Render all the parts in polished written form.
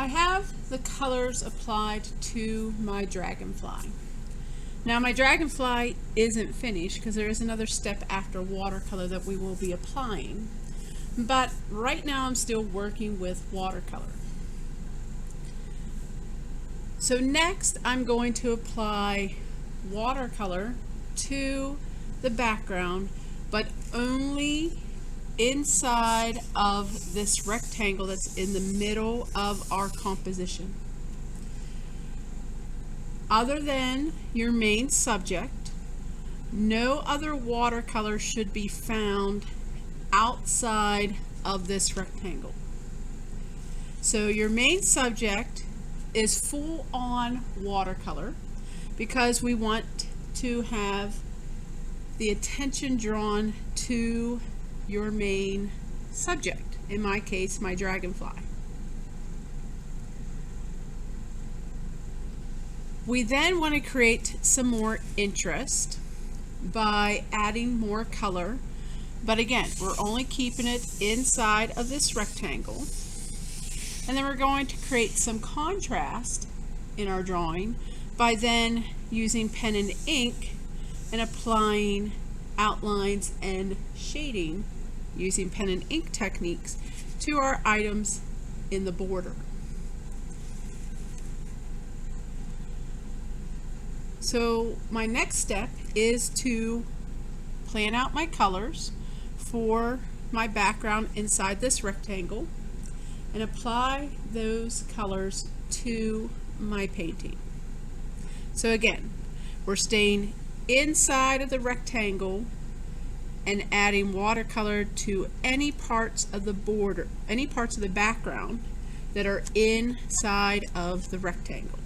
I have the colors applied to my dragonfly. Now my dragonfly isn't finished because there is another step after watercolor that we will be applying. But right now I'm still working with watercolor. So next I'm going to apply watercolor to the background, but only inside of this rectangle that's in the middle of our composition. Other than your main subject, no other watercolor should be found outside of this rectangle. So your main subject is full on watercolor because we want to have the attention drawn to your main subject, in my case my dragonfly. We then want to create some more interest by adding more color, but again we're only keeping it inside of this rectangle. And then we're going to create some contrast in our drawing by then using pen and ink and applying outlines and shading using pen and ink techniques to our items in the border. So my next step is to plan out my colors for my background inside this rectangle and apply those colors to my painting. So again, we're staying inside of the rectangle and adding watercolor to any parts of the border, any parts of the background that are inside of the rectangle.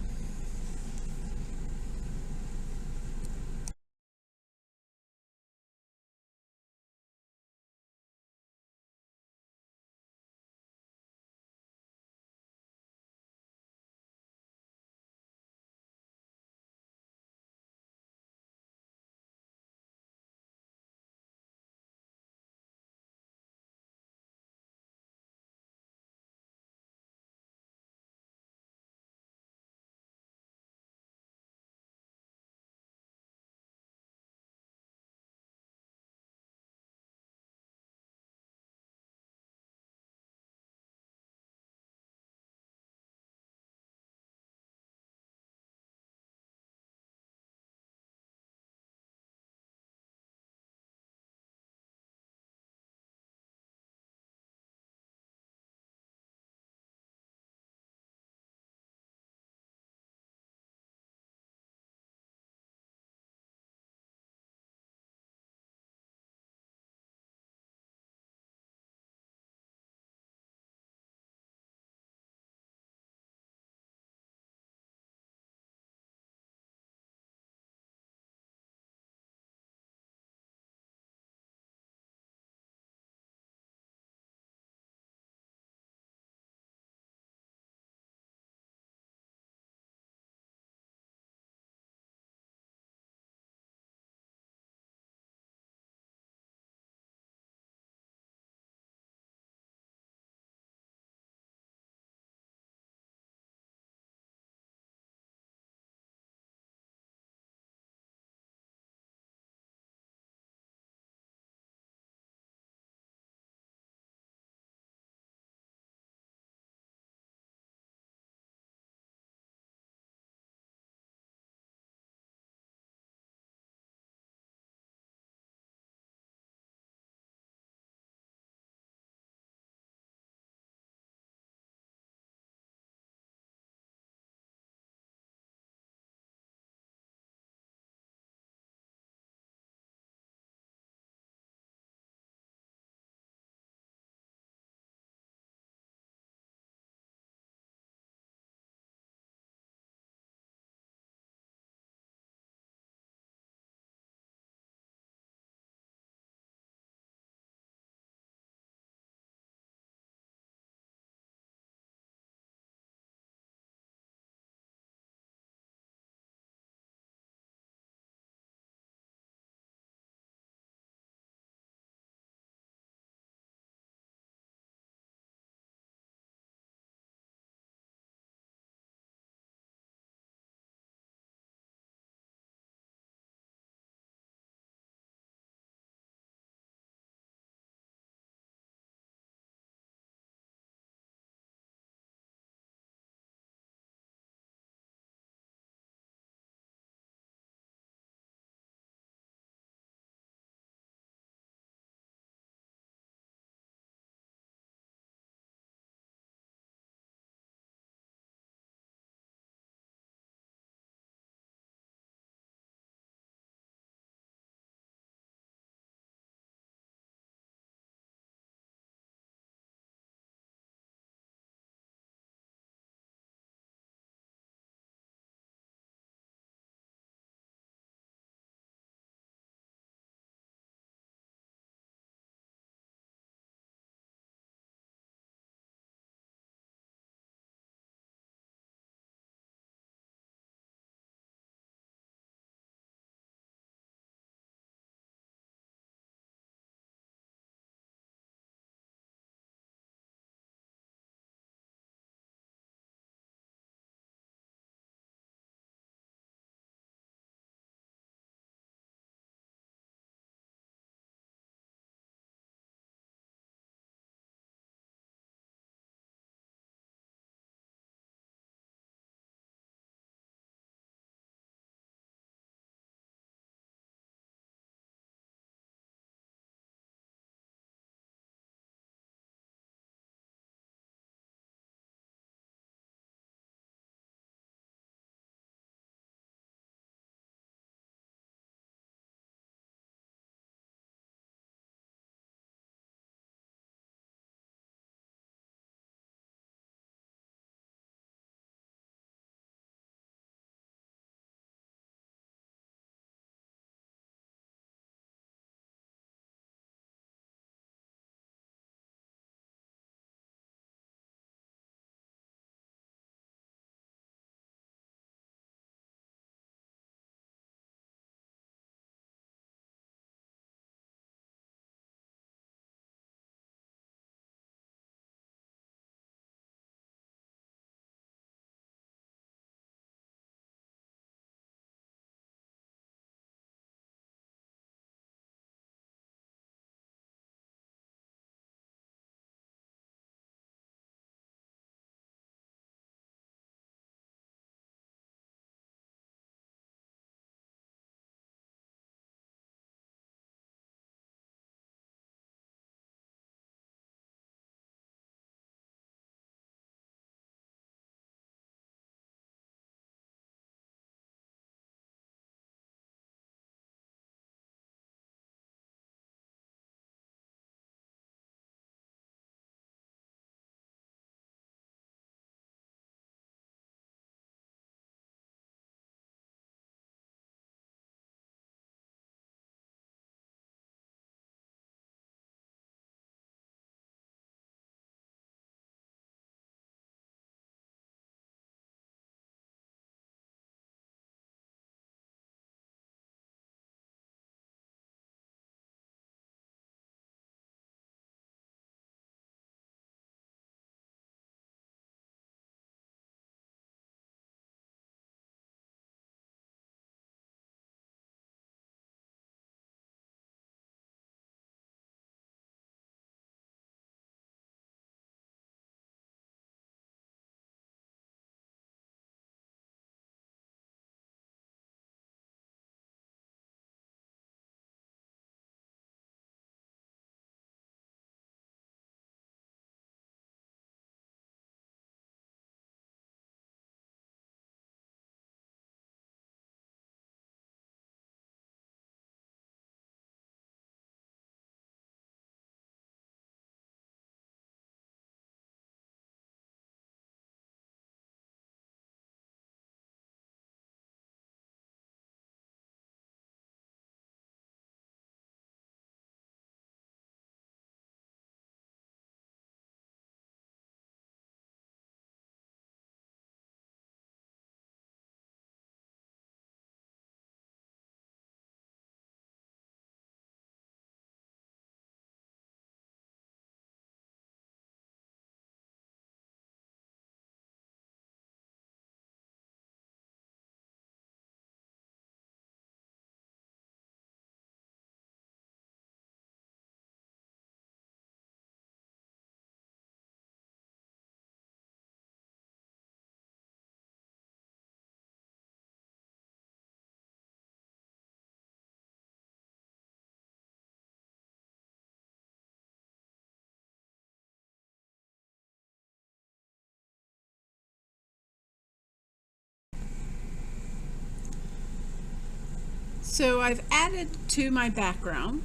So I've added to my background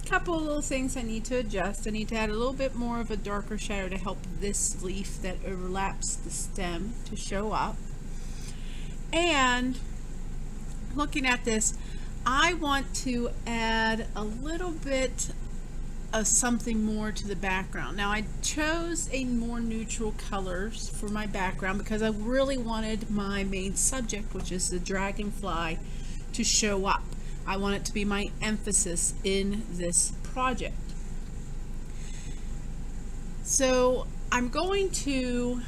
a couple of little things I need to adjust. I need to add a little bit more of a darker shadow to help this leaf that overlaps the stem to show up. And looking at this, I want to add a little bit of something more to the background. Now I chose a more neutral colors for my background because I really wanted my main subject, which is the dragonfly, to show up. I want it to be my emphasis in this project. So I'm going to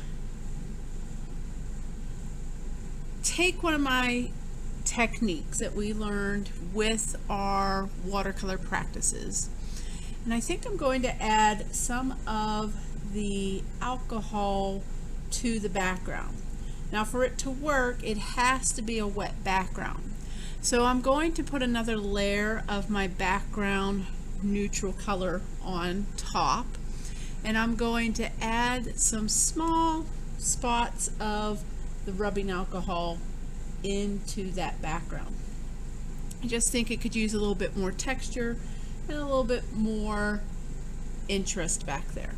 take one of my techniques that we learned with our watercolor practices, and I think I'm going to add some of the alcohol to the background. Now for it to work, it has to be a wet background. So I'm going to put another layer of my background neutral color on top, and I'm going to add some small spots of the rubbing alcohol into that background. I just think it could use a little bit more texture and a little bit more interest back there.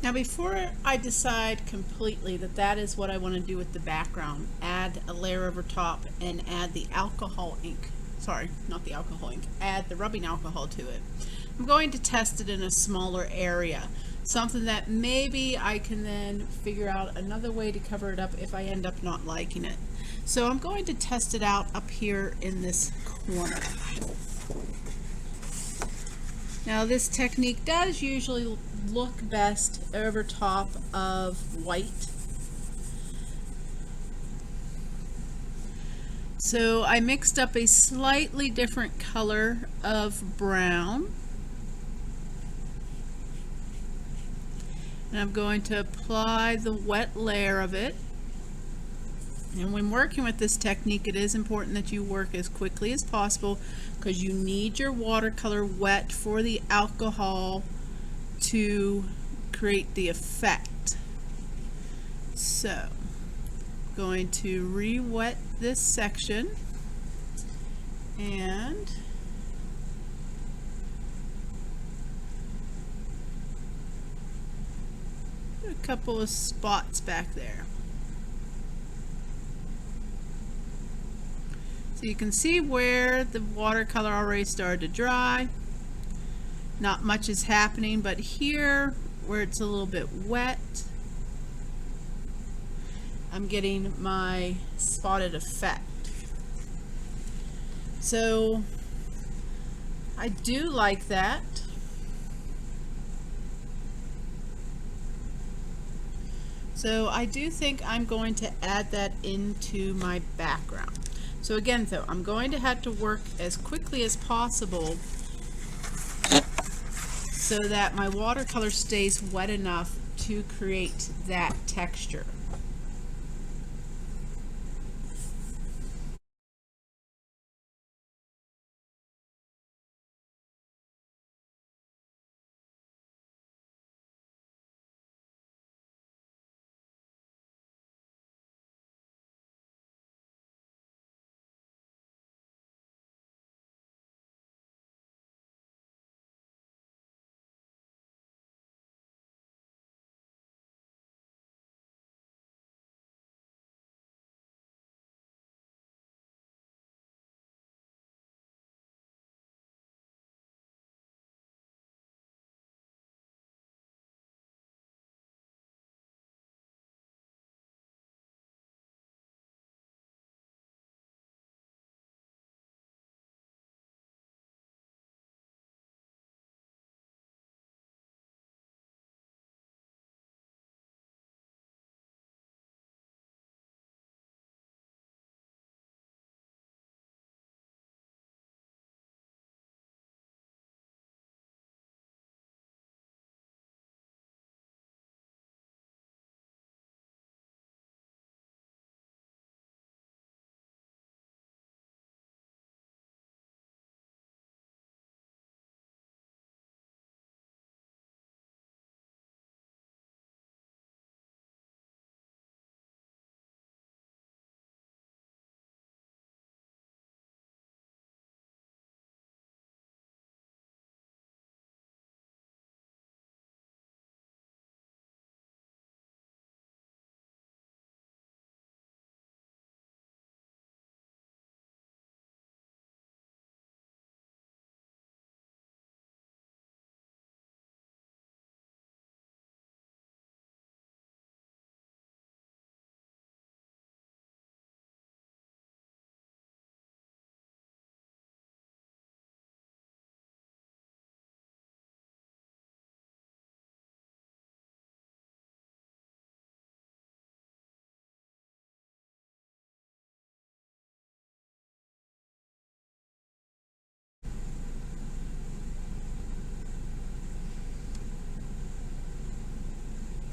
Now before I decide completely that that is what I want to do with the background, add a layer over top and add the alcohol ink. Sorry, not the alcohol ink. Add the rubbing alcohol to it. I'm going to test it in a smaller area. Something that maybe I can then figure out another way to cover it up if I end up not liking it. So I'm going to test it out up here in this corner. Now this technique does usually look best over top of white. So I mixed up a slightly different color of brown. And I'm going to apply the wet layer of it. And when working with this technique, it is important that you work as quickly as possible because you need your watercolor wet for the alcohol to create the effect. So, I'm going to re-wet this section and put a couple of spots back there. So you can see where the watercolor already started to dry. Not much is happening, but here where it's a little bit wet, I'm getting my spotted effect. So I do like that. So I do think I'm going to add that into my background. So again, though, I'm going to have to work as quickly as possible so that my watercolor stays wet enough to create that texture.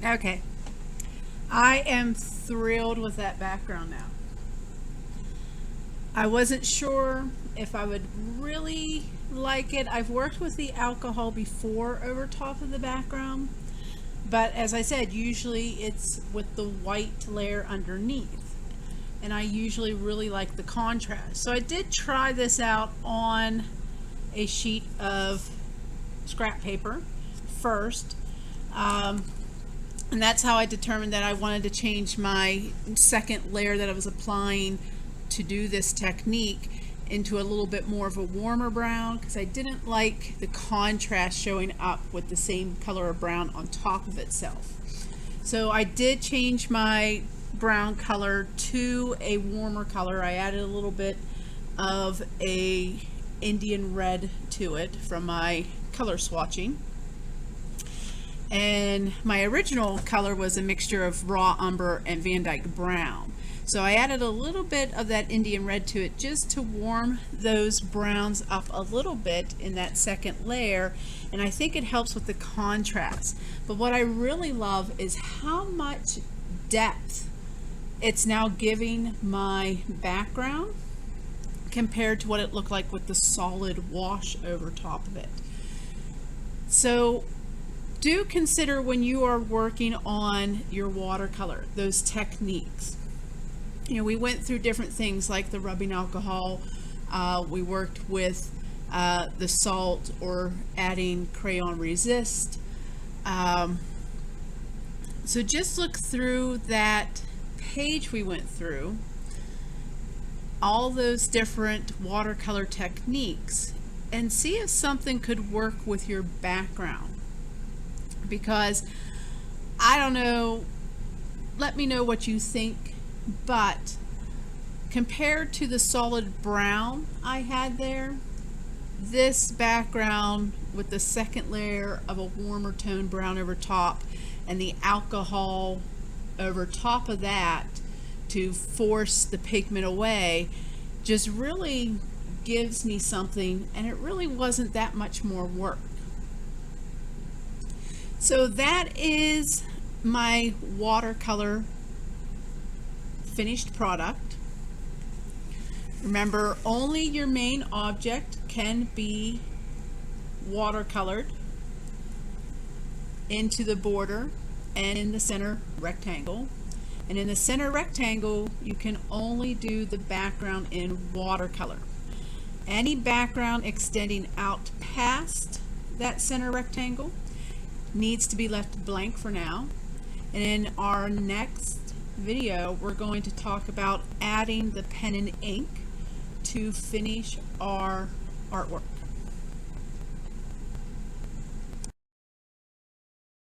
Okay, I am thrilled with that background now. I wasn't sure if I would really like it. I've worked with the alcohol before over top of the background, but as I said, usually it's with the white layer underneath, and I usually really like the contrast. So I did try this out on a sheet of scrap paper first, and that's how I determined that I wanted to change my second layer that I was applying to do this technique into a little bit more of a warmer brown, because I didn't like the contrast showing up with the same color of brown on top of itself. So I did change my brown color to a warmer color. I added a little bit of a Indian red to it from my color swatching. And my original color was a mixture of raw umber and Van Dyke brown. So I added a little bit of that Indian red to it just to warm those browns up a little bit in that second layer, and I think it helps with the contrast. But what I really love is how much depth it's now giving my background compared to what it looked like with the solid wash over top of it. So do consider, when you are working on your watercolor, those techniques. You know, we went through different things like the rubbing alcohol. We worked with the salt or adding crayon resist. So just look through that page we went through, all those different watercolor techniques, and see if something could work with your background. Because I don't know, let me know what you think, but compared to the solid brown I had there, this background with the second layer of a warmer tone brown over top and the alcohol over top of that to force the pigment away just really gives me something, and it really wasn't that much more work. So that is my watercolor finished product. Remember, only your main object can be watercolored into the border and in the center rectangle. And in the center rectangle, you can only do the background in watercolor. Any background extending out past that center rectangle needs to be left blank for now. And in our next video, we're going to talk about adding the pen and ink to finish our artwork.